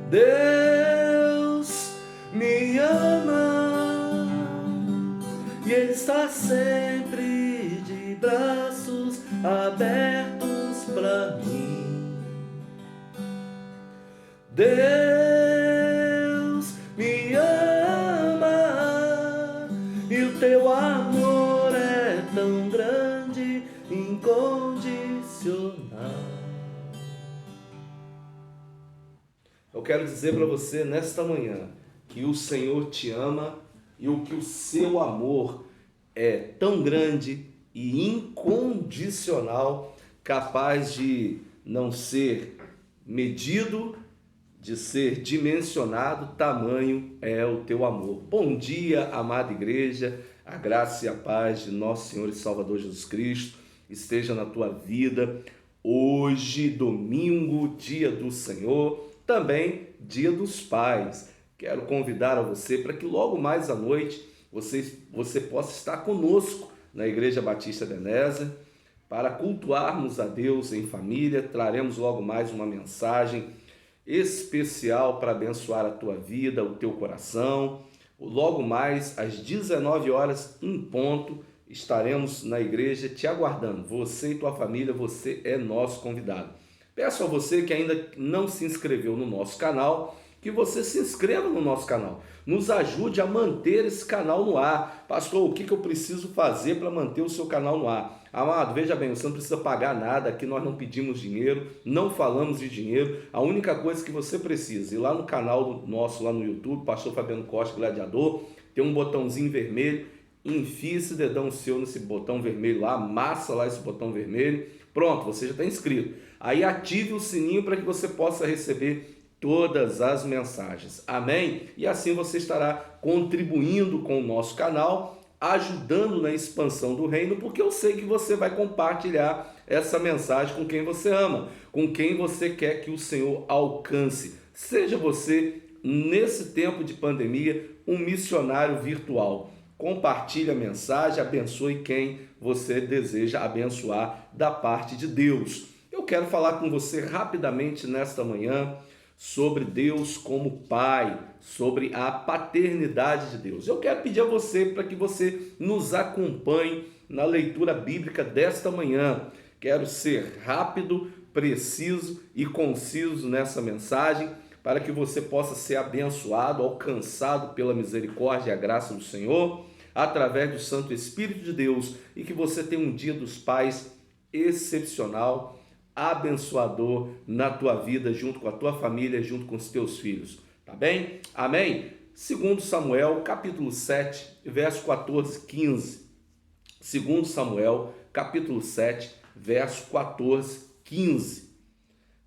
Deus me ama e Ele está sempre de braços abertos para mim. Deus me ama e o teu amor é tão grande, incondicional. Eu quero dizer para você nesta manhã que o Senhor te ama e que o seu amor é tão grande e incondicional, capaz de não ser medido, de ser dimensionado, tamanho é o teu amor. Bom dia, amada igreja, a graça e a paz de nosso Senhor e Salvador Jesus Cristo esteja na tua vida. Hoje, domingo, dia do Senhor, também dia dos pais. Quero convidar a você para que logo mais à noite você possa estar conosco na Igreja Batista Ebenezer para cultuarmos a Deus em família. Traremos logo mais uma mensagem especial para abençoar a tua vida, o teu coração. Logo mais às 19 horas em ponto estaremos na igreja te aguardando. Você e tua família, você é nosso convidado. Peço a você que ainda não se inscreveu no nosso canal, que você se inscreva no nosso canal. Nos ajude a manter esse canal no ar. Pastor, o que eu preciso fazer para manter o seu canal no ar? Amado, veja bem, você não precisa pagar nada, aqui nós não pedimos dinheiro, não falamos de dinheiro. A única coisa que você precisa, ir lá no canal nosso, lá no YouTube, Pastor Fabiano Costa Gladiador, tem um botãozinho vermelho, enfie esse dedão seu nesse botão vermelho lá, amassa lá esse botão vermelho, pronto, você já está inscrito. Aí ative o sininho para que você possa receber todas as mensagens, amém? E assim você estará contribuindo com o nosso canal, ajudando na expansão do reino, porque eu sei que você vai compartilhar essa mensagem com quem você ama, com quem você quer que o Senhor alcance. Seja você, nesse tempo de pandemia, um missionário virtual. Compartilhe a mensagem, abençoe quem você deseja abençoar da parte de Deus. Eu quero falar com você rapidamente nesta manhã sobre Deus como Pai, sobre a paternidade de Deus. Eu quero pedir a você para que você nos acompanhe na leitura bíblica desta manhã. Quero ser rápido, preciso e conciso nessa mensagem para que você possa ser abençoado, alcançado pela misericórdia e a graça do Senhor, através do Santo Espírito de Deus, e que você tenha um dia dos pais excepcional, abençoador na tua vida, junto com a tua família, junto com os teus filhos, tá bem? Amém? 2 Samuel, capítulo 7, verso 14, 15. 2 Samuel, capítulo 7, verso 14, 15.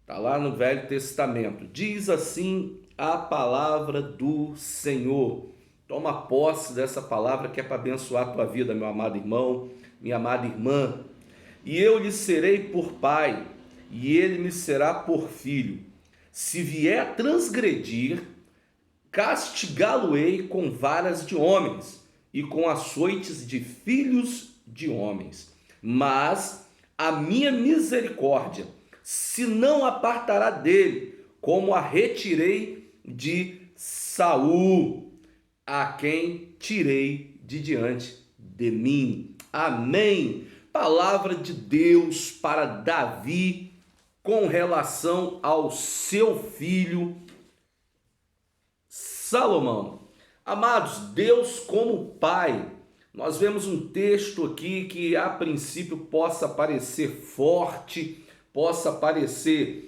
Tá lá no Velho Testamento. Diz assim a palavra do Senhor. Toma posse dessa palavra que é para abençoar a tua vida, meu amado irmão, minha amada irmã. E eu lhe serei por pai, e ele me será por filho. Se vier a transgredir, castigá-lo-ei com varas de homens e com açoites de filhos de homens. Mas a minha misericórdia se não apartará dele, como a retirei de Saul, a quem tirei de diante de mim. Amém. Palavra de Deus para Davi com relação ao seu filho Salomão. Amados, Deus como Pai. Nós vemos um texto aqui que a princípio possa parecer forte, possa parecer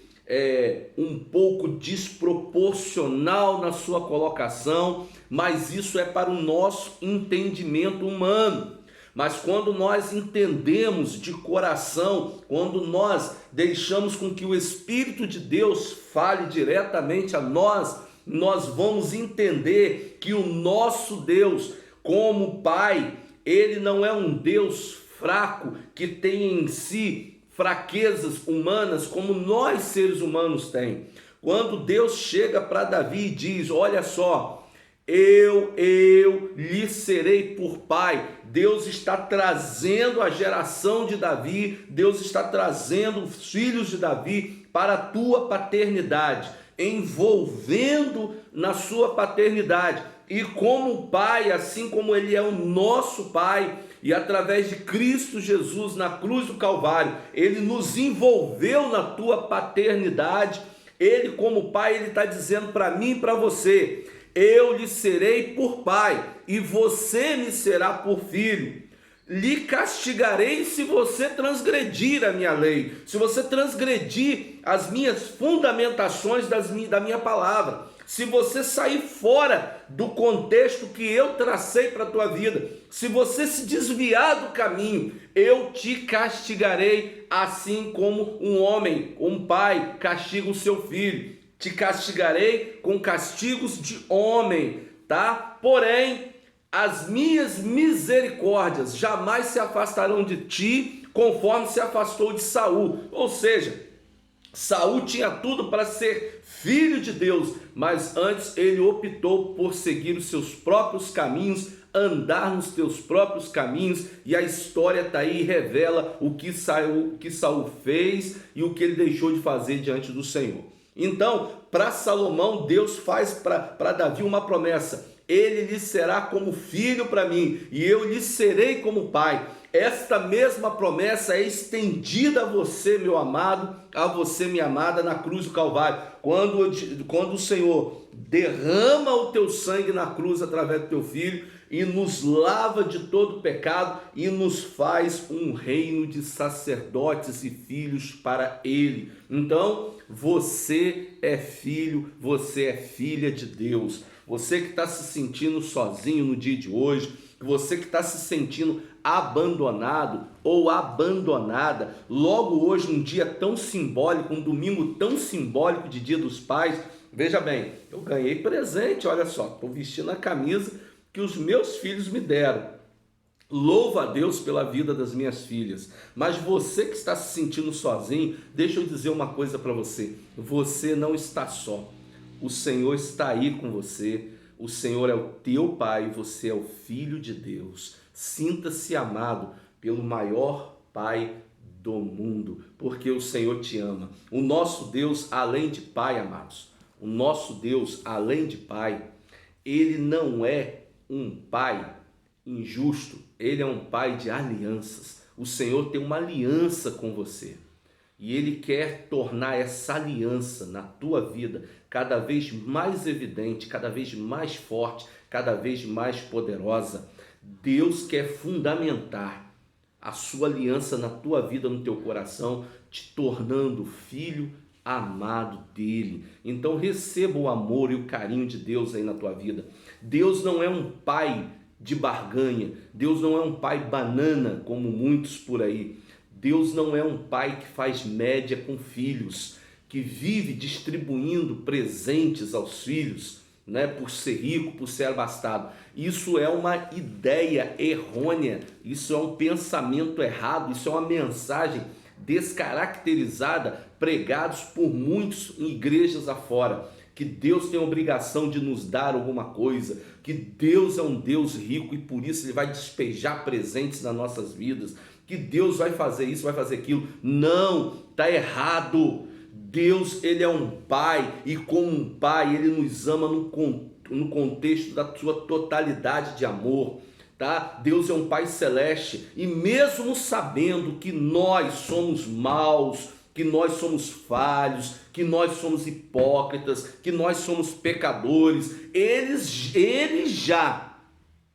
um pouco desproporcional na sua colocação, mas isso é para o nosso entendimento humano. Mas quando nós entendemos de coração, quando nós deixamos com que o Espírito de Deus fale diretamente a nós, nós vamos entender que o nosso Deus, como Pai, Ele não é um Deus fraco, que tem em si fraquezas humanas como nós seres humanos tem. Quando Deus chega para Davi e diz, olha só, eu lhe serei por pai. Deus está trazendo a geração de Davi, Deus está trazendo os filhos de Davi para a tua paternidade. envolvendo na sua paternidade. E como Pai, assim como Ele é o nosso Pai, e através de Cristo Jesus na cruz do Calvário, Ele nos envolveu na tua paternidade. Ele, como Pai, Ele está dizendo para mim e para você: eu lhe serei por pai, e você me será por filho. Lhe castigarei se você transgredir a minha lei, se você transgredir as minhas fundamentações da minha palavra, se você sair fora do contexto que eu tracei para a tua vida, se você se desviar do caminho, eu te castigarei, assim como um homem, um pai castiga o seu filho. Te castigarei com castigos de homem, tá? Porém, as minhas misericórdias jamais se afastarão de ti, conforme se afastou de Saul. Ou seja, Saul tinha tudo para ser filho de Deus, mas antes ele optou por seguir os seus próprios caminhos, andar nos teus próprios caminhos, e a história está aí e revela o que Saul fez e o que ele deixou de fazer diante do Senhor. Então, para Salomão, Deus faz para Davi uma promessa: ele lhe será como filho para mim, e eu lhe serei como pai. Esta mesma promessa é estendida a você, meu amado, a você, minha amada, na cruz do Calvário. Quando o Senhor derrama o teu sangue na cruz através do teu filho e nos lava de todo pecado e nos faz um reino de sacerdotes e filhos para Ele. Então, você é filho, você é filha de Deus. Você que está se sentindo sozinho no dia de hoje, você que está se sentindo abandonado ou abandonada, logo hoje, um dia tão simbólico, um domingo tão simbólico de Dia dos Pais. Veja bem, eu ganhei presente, olha só, estou vestindo a camisa que os meus filhos me deram. Louvo a Deus pela vida das minhas filhas. Mas você que está se sentindo sozinho, deixa eu dizer uma coisa para você: você não está só. O Senhor está aí com você. O Senhor é o teu Pai, você é o Filho de Deus. Sinta-se amado pelo maior Pai do mundo, porque o Senhor te ama. O nosso Deus, além de Pai, amados, o nosso Deus, além de Pai, Ele não é um Pai injusto, Ele é um Pai de alianças. O Senhor tem uma aliança com você. E Ele quer tornar essa aliança na tua vida cada vez mais evidente, cada vez mais forte, cada vez mais poderosa. Deus quer fundamentar a sua aliança na tua vida, no teu coração, te tornando filho amado dele. Então receba o amor e o carinho de Deus aí na tua vida. Deus não é um pai de barganha. Deus não é um pai banana, como muitos por aí. Deus não é um pai que faz média com filhos, que vive distribuindo presentes aos filhos, né, por ser rico, por ser abastado. Isso é uma ideia errônea, isso é um pensamento errado, isso é uma mensagem descaracterizada, pregados por muitos em igrejas afora, que Deus tem a obrigação de nos dar alguma coisa, que Deus é um Deus rico e por isso Ele vai despejar presentes nas nossas vidas, que Deus vai fazer isso, vai fazer aquilo. Não, está errado. Deus, Ele é um Pai, e como um Pai, Ele nos ama no contexto da sua totalidade de amor, tá? Deus é um Pai celeste, e mesmo sabendo que nós somos maus, que nós somos falhos, que nós somos hipócritas, que nós somos pecadores, Ele já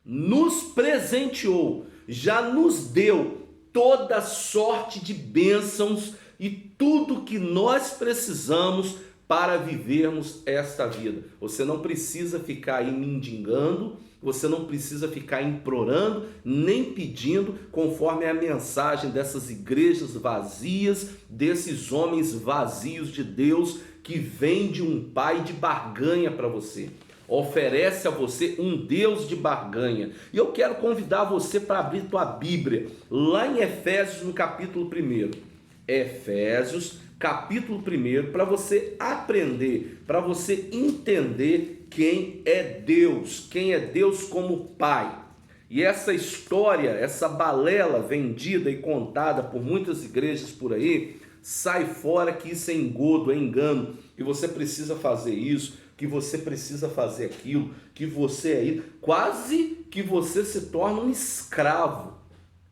nos presenteou, já nos deu toda sorte de bênçãos e tudo que nós precisamos para vivermos esta vida. Você não precisa ficar aí mendigando, você não precisa ficar implorando, nem pedindo, conforme a mensagem dessas igrejas vazias, desses homens vazios de Deus, que vende um pai de barganha para você. Oferece a você um Deus de barganha. E eu quero convidar você para abrir tua Bíblia, lá em Efésios, no capítulo 1. Efésios, capítulo 1, para você aprender, para você entender quem é Deus como Pai. E essa história, essa balela vendida e contada por muitas igrejas por aí, sai fora que isso é engodo, é engano, que você precisa fazer isso, que você precisa fazer aquilo, que você é isso, quase que você se torna um escravo,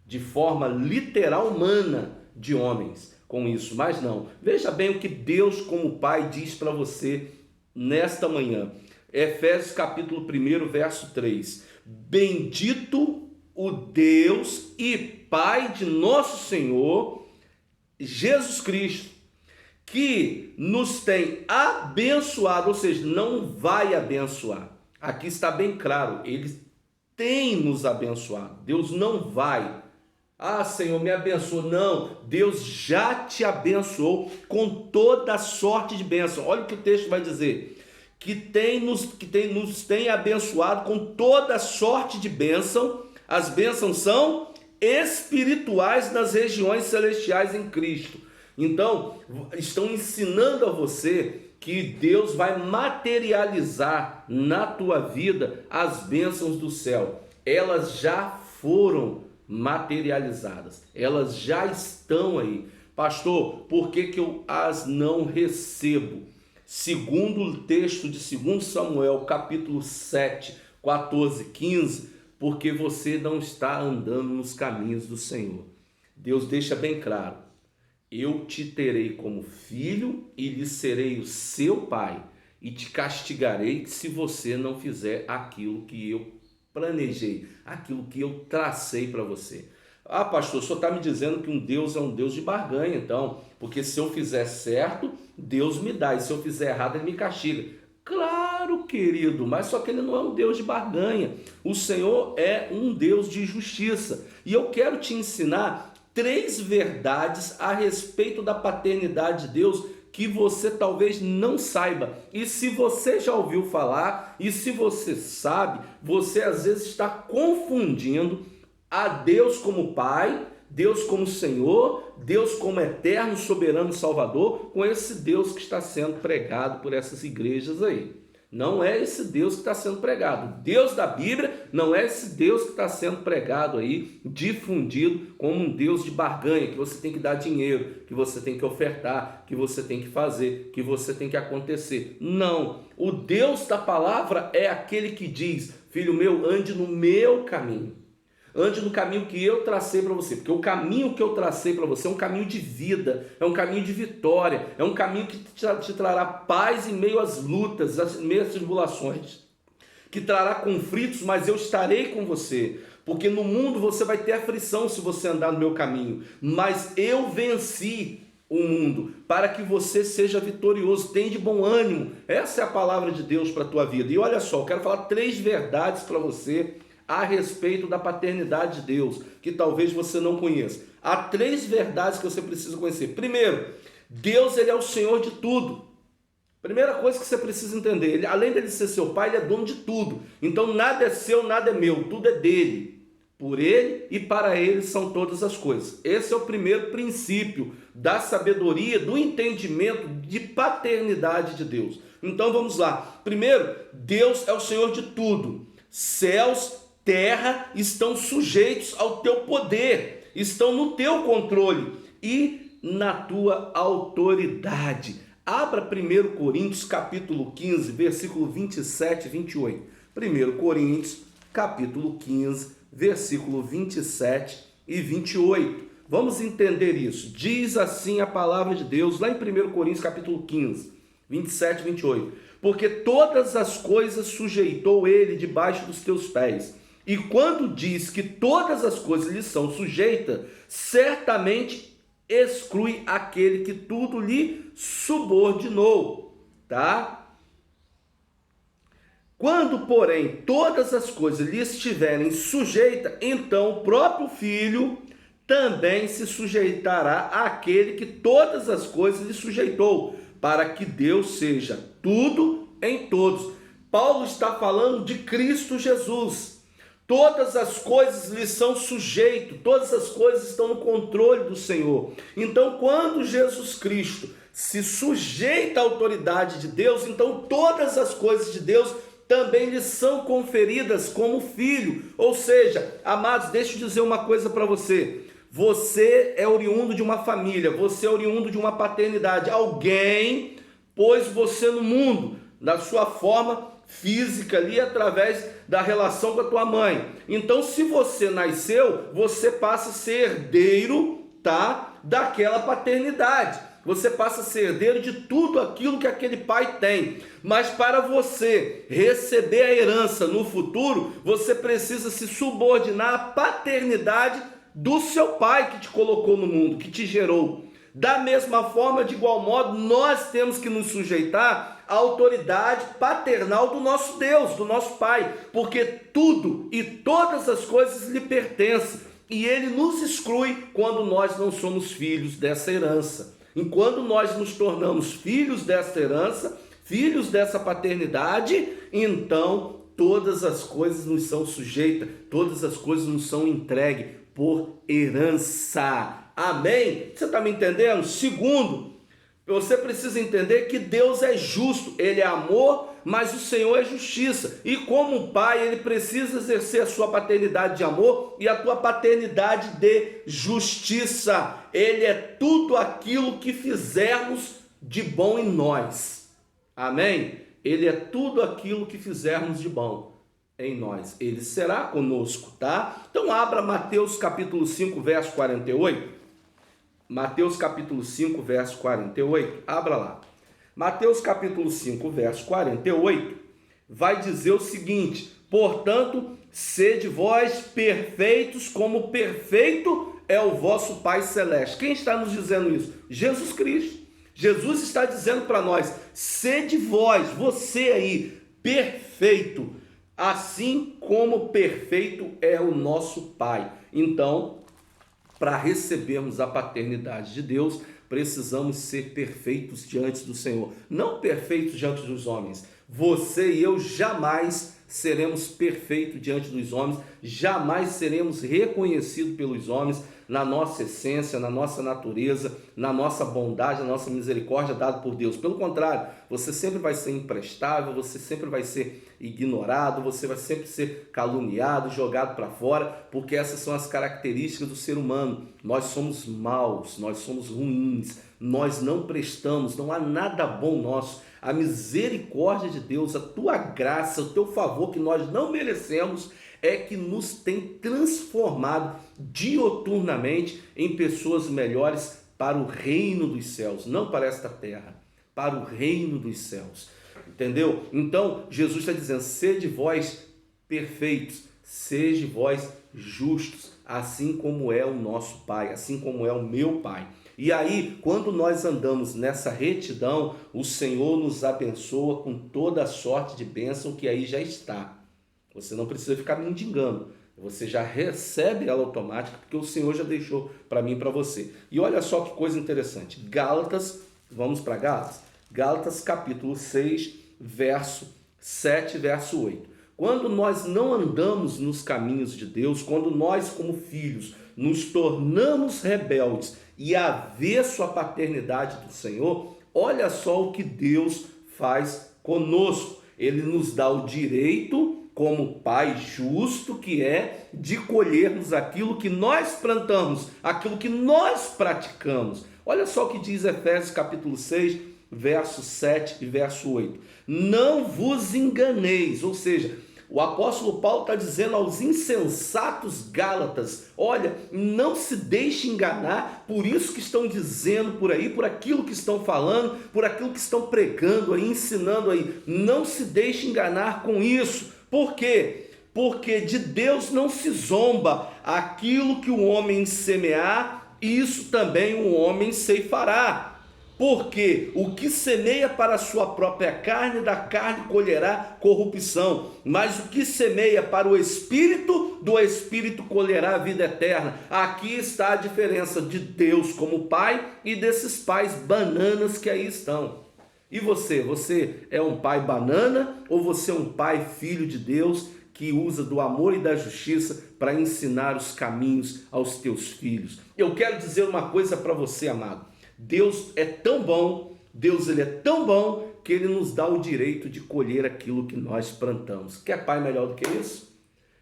de forma literal humana, de homens com isso, mas não. Veja bem o que Deus como Pai diz para você nesta manhã. Efésios capítulo 1, verso 3. Bendito o Deus e Pai de nosso Senhor Jesus Cristo, que nos tem abençoado, ou seja, não vai abençoar. Aqui está bem claro, Ele tem nos abençoado. Deus não vai. Ah, Senhor, me abençoa. Não, Deus já te abençoou com toda sorte de bênção. Olha o que o texto vai dizer. Que nos tem abençoado com toda sorte de bênção. As bênçãos são espirituais nas regiões celestiais em Cristo. Então, estão ensinando a você que Deus vai materializar na tua vida as bênçãos do céu. Elas já foram materializadas, elas já estão aí. Pastor, por que eu as não recebo? Segundo o texto de 2 Samuel, capítulo 7, 14, 15, porque você não está andando nos caminhos do Senhor. Deus deixa bem claro: eu te terei como filho e lhe serei o seu pai, e te castigarei se você não fizer aquilo que eu planejei, aquilo que eu tracei para você. Ah, pastor, o senhor está me dizendo que um Deus é um Deus de barganha, então, porque se eu fizer certo, Deus me dá, e se eu fizer errado, Ele me castiga. Claro, querido, mas só que Ele não é um Deus de barganha. O Senhor é um Deus de justiça. E eu quero te ensinar 3 verdades a respeito da paternidade de Deus que você talvez não saiba. E se você já ouviu falar, e se você sabe, você às vezes está confundindo a Deus como Pai, Deus como Senhor, Deus como eterno, soberano, Salvador, com esse Deus que está sendo pregado por essas igrejas aí. Não é esse Deus que está sendo pregado. O Deus da Bíblia não é esse Deus que está sendo pregado aí, difundido como um Deus de barganha, que você tem que dar dinheiro, que você tem que ofertar, que você tem que fazer, que você tem que acontecer. Não. O Deus da palavra é aquele que diz: filho meu, ande no meu caminho. Ande no caminho que eu tracei para você, porque o caminho que eu tracei para você é um caminho de vida, é um caminho de vitória, é um caminho que te trará paz em meio às lutas, em meio às tribulações, que trará conflitos, mas eu estarei com você, porque no mundo você vai ter aflição se você andar no meu caminho, mas eu venci o mundo para que você seja vitorioso, tenha de bom ânimo. Essa é a palavra de Deus para a tua vida. E olha só, eu quero falar 3 verdades para você a respeito da paternidade de Deus, que talvez você não conheça. Há 3 verdades que você precisa conhecer. Primeiro, Deus, Ele é o Senhor de tudo. Primeira coisa que você precisa entender, Ele, além de Ele ser seu Pai, Ele é dono de tudo. Então nada é seu, nada é meu, tudo é dele. Por Ele e para Ele são todas as coisas. Esse é o primeiro princípio da sabedoria, do entendimento de paternidade de Deus. Então vamos lá. Primeiro, Deus é o Senhor de tudo. Céus, terra estão sujeitos ao teu poder, estão no teu controle e na tua autoridade. Abra 1 Coríntios capítulo 15, versículo 27 e 28. 1 Coríntios capítulo 15, versículo 27 e 28. Vamos entender isso. Diz assim a palavra de Deus, lá em 1 Coríntios capítulo 15, 27 e 28. Porque todas as coisas sujeitou Ele debaixo dos teus pés. E quando diz que todas as coisas lhe são sujeitas, certamente exclui aquele que tudo lhe subordinou, tá? Quando, porém, todas as coisas lhe estiverem sujeitas, então o próprio Filho também se sujeitará àquele que todas as coisas lhe sujeitou, para que Deus seja tudo em todos. Paulo está falando de Cristo Jesus. Todas as coisas lhe são sujeitas, todas as coisas estão no controle do Senhor. Então, quando Jesus Cristo se sujeita à autoridade de Deus, então todas as coisas de Deus também lhe são conferidas como filho. Ou seja, amados, deixa eu dizer uma coisa para você. Você é oriundo de uma família, você é oriundo de uma paternidade. Alguém pôs você no mundo, na sua forma física ali, através da relação com a tua mãe. Então, se você nasceu, você passa a ser herdeiro, tá, daquela paternidade. Você passa a ser herdeiro de tudo aquilo que aquele pai tem. Mas para você receber a herança no futuro, você precisa se subordinar à paternidade do seu pai que te colocou no mundo, que te gerou. Da mesma forma, de igual modo, nós temos que nos sujeitar à autoridade paternal do nosso Deus, do nosso Pai, porque tudo e todas as coisas lhe pertencem, e ele nos exclui quando nós não somos filhos dessa herança. Enquanto nós nos tornamos filhos dessa herança, filhos dessa paternidade, então todas as coisas nos são sujeitas, todas as coisas nos são entregues por herança. Amém? Você está me entendendo? Segundo, você precisa entender que Deus é justo, Ele é amor, mas o Senhor é justiça. E como pai, Ele precisa exercer a sua paternidade de amor e a tua paternidade de justiça. Ele é tudo aquilo que fizermos de bom em nós. Amém? Ele é tudo aquilo que fizermos de bom em nós. Ele será conosco, tá? Então abra Mateus capítulo 5, verso 48. Mateus capítulo 5, verso 48, abra lá. Mateus capítulo 5, verso 48, vai dizer o seguinte: portanto, sede vós perfeitos, como perfeito é o vosso Pai Celeste. Quem está nos dizendo isso? Jesus Cristo. Jesus está dizendo para nós: sede vós, você aí, perfeito, assim como perfeito é o nosso Pai. Então, para recebermos a paternidade de Deus, precisamos ser perfeitos diante do Senhor. Não perfeitos diante dos homens. Você e eu jamais seremos perfeitos diante dos homens, jamais seremos reconhecidos pelos homens na nossa essência, na nossa natureza, na nossa bondade, na nossa misericórdia dada por Deus. Pelo contrário, você sempre vai ser imprestável, você sempre vai ser ignorado, você vai sempre ser caluniado, jogado para fora, porque essas são as características do ser humano. Nós somos maus, nós somos ruins, nós não prestamos, não há nada bom nosso. A misericórdia de Deus, a tua graça, o teu favor que nós não merecemos é que nos tem transformado dioturnamente em pessoas melhores para o reino dos céus, não para esta terra, para o reino dos céus. Entendeu? Então, Jesus está dizendo: sede vós perfeitos, sede vós justos, assim como é o nosso Pai, assim como é o meu Pai. E aí, quando nós andamos nessa retidão, o Senhor nos abençoa com toda a sorte de bênção que aí já está. Você não precisa ficar mendigando, você já recebe ela automática, porque o Senhor já deixou para mim e para você. E olha só que coisa interessante, Gálatas, vamos para Gálatas? Gálatas capítulo 6, verso 7, verso 8. Quando nós não andamos nos caminhos de Deus, quando nós como filhos nos tornamos rebeldes e avesso à paternidade do Senhor, olha só o que Deus faz conosco. Ele nos dá o direito, como Pai justo que é, de colhermos aquilo que nós plantamos, aquilo que nós praticamos. Olha só o que diz Efésios capítulo 6, verso 7 e verso 8. Não vos enganeis, ou seja, o apóstolo Paulo está dizendo aos insensatos Gálatas: olha, não se deixe enganar por isso que estão dizendo por aí, por aquilo que estão falando, por aquilo que estão pregando aí, ensinando aí. Não se deixe enganar com isso. Por quê? Porque de Deus não se zomba. Aquilo que o homem semear, isso também o homem ceifará. Porque o que semeia para a sua própria carne, da carne colherá corrupção. Mas o que semeia para o Espírito, do Espírito colherá a vida eterna. Aqui está a diferença de Deus como Pai e desses pais bananas que aí estão. E você? Você é um pai banana ou você é um pai filho de Deus que usa do amor e da justiça para ensinar os caminhos aos teus filhos? Eu quero dizer uma coisa para você, amado. Deus é tão bom, Deus ele é tão bom que ele nos dá o direito de colher aquilo que nós plantamos. Quer pai melhor do que isso?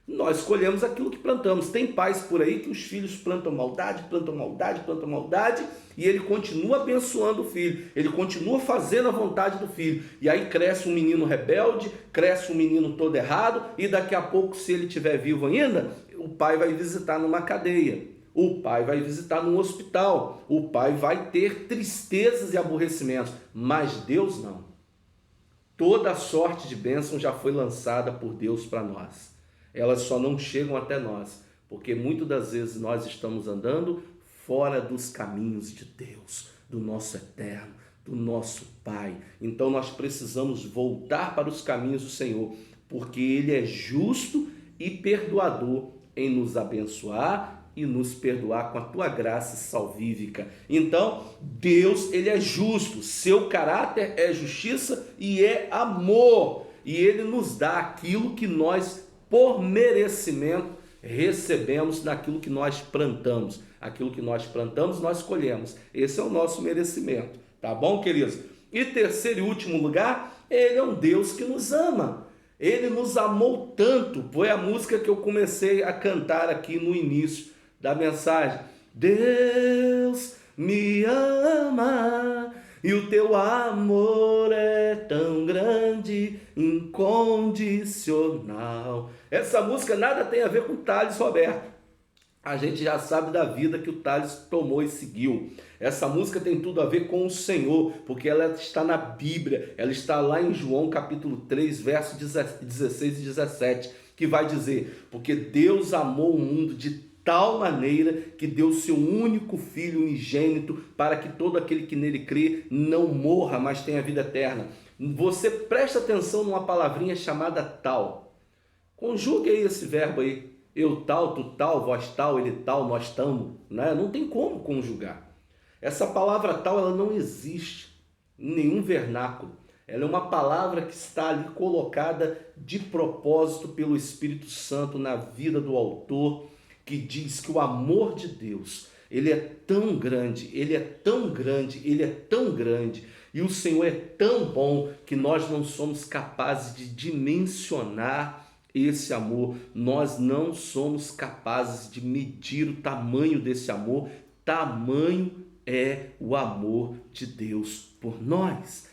Nós colhemos aquilo que plantamos. Tem pais por aí que os filhos plantam maldade, plantam maldade, plantam maldade, e ele continua abençoando o filho, ele continua fazendo a vontade do filho. E aí cresce um menino rebelde, cresce um menino todo errado, e daqui a pouco, se ele estiver vivo ainda, o pai vai visitar numa cadeia, o pai vai visitar num hospital, o pai vai ter tristezas e aborrecimentos, mas Deus não. Toda a sorte de bênção já foi lançada por Deus para nós. Elas só não chegam até nós, porque muitas das vezes nós estamos andando fora dos caminhos de Deus, do nosso eterno, do nosso Pai. Então nós precisamos voltar para os caminhos do Senhor, porque Ele é justo e perdoador em nos abençoar e nos perdoar com a tua graça salvífica. Então, Deus, Ele é justo, seu caráter é justiça e é amor, e Ele nos dá aquilo que nós, por merecimento, recebemos naquilo que nós plantamos. Aquilo que nós plantamos, nós colhemos. Esse é o nosso merecimento. Tá bom, queridos? E terceiro e último lugar, Ele é um Deus que nos ama. Ele nos amou tanto. Foi a música que eu comecei a cantar aqui no início da mensagem. Deus me ama e o teu amor é tão grande, incondicional. Essa música nada tem a ver com Thales Roberto. A gente já sabe da vida que o Thales tomou e seguiu. Essa música tem tudo a ver com o Senhor, porque ela está na Bíblia, ela está lá em João capítulo 3, versos 16 e 17, que vai dizer: porque Deus amou o mundo de tal maneira que deu seu único Filho unigênito, para que todo aquele que nele crê não morra, mas tenha vida eterna. Você presta atenção numa palavrinha chamada tal. Conjugue aí esse verbo aí. Eu tal, tu tal, vós tal, ele tal, nós tamo. Né? Não tem como conjugar. Essa palavra tal, ela não existe em nenhum vernáculo. Ela é uma palavra que está ali colocada de propósito pelo Espírito Santo na vida do autor, que diz que o amor de Deus, ele é tão grande, ele é tão grande, ele é tão grande, e o Senhor é tão bom que nós não somos capazes de dimensionar esse amor. Nós não somos capazes de medir o tamanho desse amor. Tamanho é o amor de Deus por nós.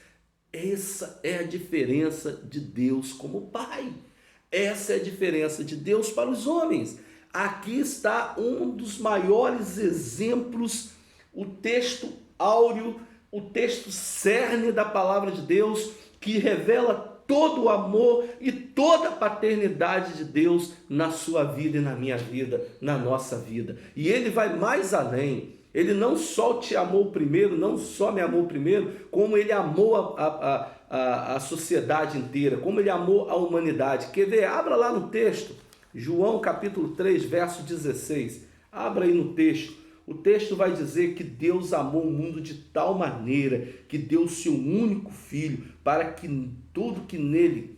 Essa é a diferença de Deus como Pai. Essa é a diferença de Deus para os homens. Aqui está um dos maiores exemplos, o texto áureo, o texto cerne da palavra de Deus, que revela todo o amor e toda a paternidade de Deus na sua vida e na minha vida, na nossa vida. E Ele vai mais além. Ele não só te amou primeiro, não só me amou primeiro, como Ele amou a sociedade inteira, como Ele amou a humanidade. Quer ver? Abra lá no texto, João capítulo 3, verso 16. Abra aí no texto. O texto vai dizer que Deus amou o mundo de tal maneira que deu o seu único Filho, para que todo que nele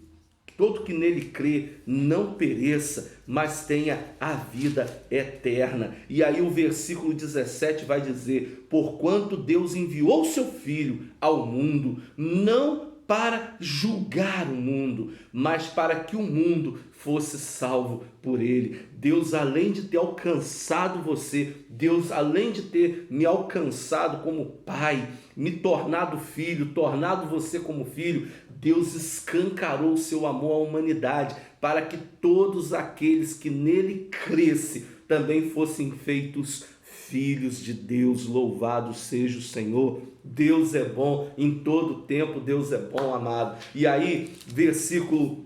crê não pereça, mas tenha a vida eterna. E aí o versículo 17 vai dizer: porquanto Deus enviou o seu Filho ao mundo, não para julgar o mundo, mas para que o mundo fosse salvo por ele. Deus, além de ter alcançado você, Deus, além de ter me alcançado como pai, me tornado filho, tornado você como filho, Deus escancarou o seu amor à humanidade, para que todos aqueles que nele crescem também fossem feitos filhos de Deus. Louvado seja o Senhor. Deus é bom em todo tempo, Deus é bom, amado. E aí, versículo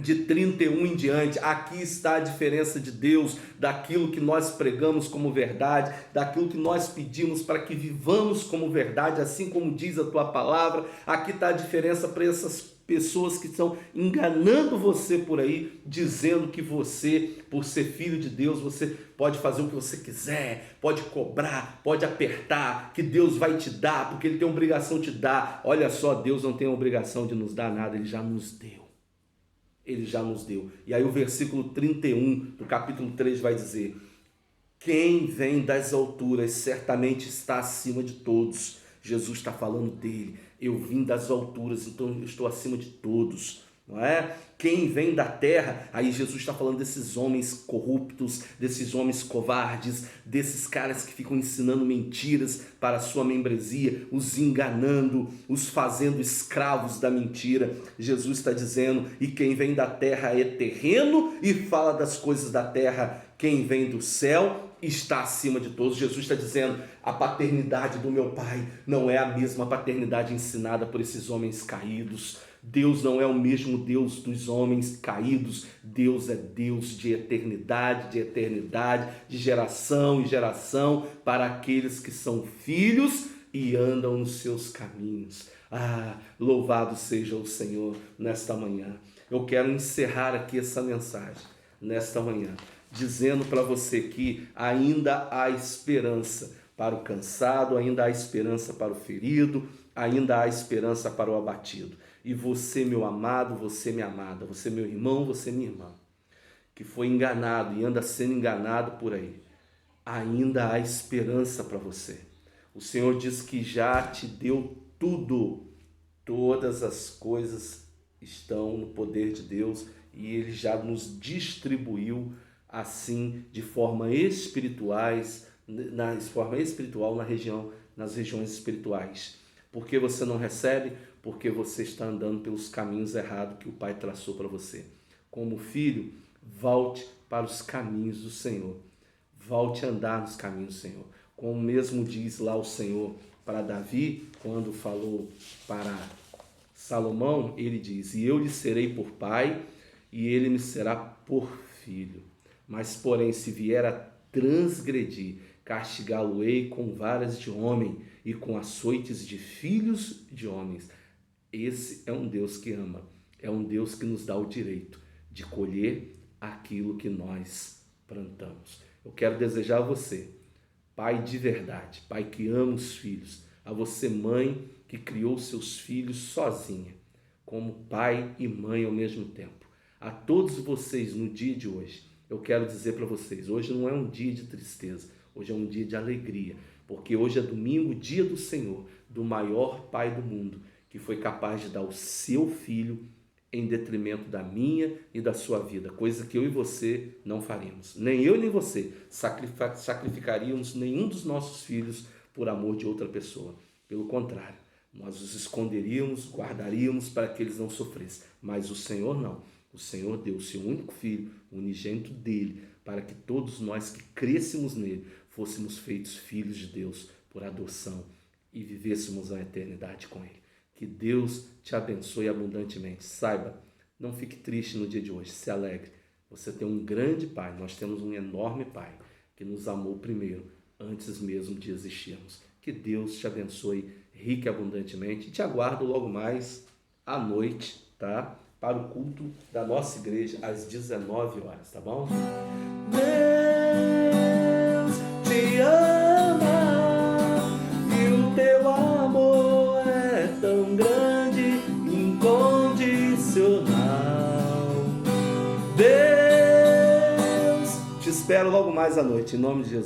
de 31 em diante, aqui está a diferença de Deus, daquilo que nós pregamos como verdade, daquilo que nós pedimos para que vivamos como verdade, assim como diz a tua palavra. Aqui está a diferença para essas pessoas que estão enganando você por aí, dizendo que você, por ser filho de Deus, você pode fazer o que você quiser, pode cobrar, pode apertar, que Deus vai te dar, porque Ele tem obrigação de te dar. Olha só, Deus não tem a obrigação de nos dar nada, Ele já nos deu. Ele já nos deu. E aí o versículo 31 do capítulo 3 vai dizer: quem vem das alturas certamente está acima de todos. Jesus está falando dele. Eu vim das alturas, então eu estou acima de todos, não é? quem vem da terra, aí Jesus está falando desses homens corruptos, desses homens covardes, desses caras que ficam ensinando mentiras para a sua membresia, os enganando, os fazendo escravos da mentira. Jesus está dizendo, e quem vem da terra é terreno e fala das coisas da terra, quem vem do céu está acima de todos. Jesus está dizendo, a paternidade do meu Pai não é a mesma paternidade ensinada por esses homens caídos. Deus não é o mesmo Deus dos homens caídos. Deus é Deus de eternidade, de geração em geração, para aqueles que são filhos e andam nos seus caminhos. Ah, louvado seja o Senhor nesta manhã. Eu quero encerrar aqui essa mensagem nesta manhã, dizendo para você que ainda há esperança para o cansado, ainda há esperança para o ferido, ainda há esperança para o abatido. E você, meu amado, você, minha amada, você, meu irmão, você, minha irmã, que foi enganado e anda sendo enganado por aí, ainda há esperança para você. O Senhor diz que já te deu tudo, todas as coisas estão no poder de Deus e Ele já nos distribuiu assim de forma espiritual nas regiões espirituais. Por que você não recebe? Porque você está andando pelos caminhos errados que o Pai traçou para você. Como filho, volte para os caminhos do Senhor. Volte a andar nos caminhos do Senhor. Como mesmo diz lá o Senhor para Davi, quando falou para Salomão, ele diz, e eu lhe serei por pai, e ele me será por filho. Mas, porém, se vier a transgredir, castigá-lo-ei com varas de homem e com açoites de filhos de homens. Esse é um Deus que ama, é um Deus que nos dá o direito de colher aquilo que nós plantamos. Eu quero desejar a você, pai de verdade, pai que ama os filhos, a você, mãe que criou seus filhos sozinha, como pai e mãe ao mesmo tempo. A todos vocês no dia de hoje, eu quero dizer para vocês, hoje não é um dia de tristeza, hoje é um dia de alegria, porque hoje é domingo, dia do Senhor, do maior Pai do mundo, que foi capaz de dar o seu filho em detrimento da minha e da sua vida, coisa que eu e você não faríamos. Nem eu nem você sacrificaríamos nenhum dos nossos filhos por amor de outra pessoa. Pelo contrário, nós os esconderíamos, guardaríamos para que eles não sofressem. Mas o Senhor não. O Senhor deu o seu único filho, o unigênito dele, para que todos nós que crescêssemos nele fôssemos feitos filhos de Deus por adoção e vivêssemos a eternidade com ele. Que Deus te abençoe abundantemente. Saiba, não fique triste no dia de hoje, se alegre. Você tem um grande Pai, nós temos um enorme Pai que nos amou primeiro, antes mesmo de existirmos. Que Deus te abençoe rica e abundantemente. E te aguardo logo mais à noite, tá? Para o culto da nossa igreja às 19 horas, tá bom? Deus te ama e o teu amor é tão grande, incondicional. Deus, te espero logo mais à noite, em nome de Jesus.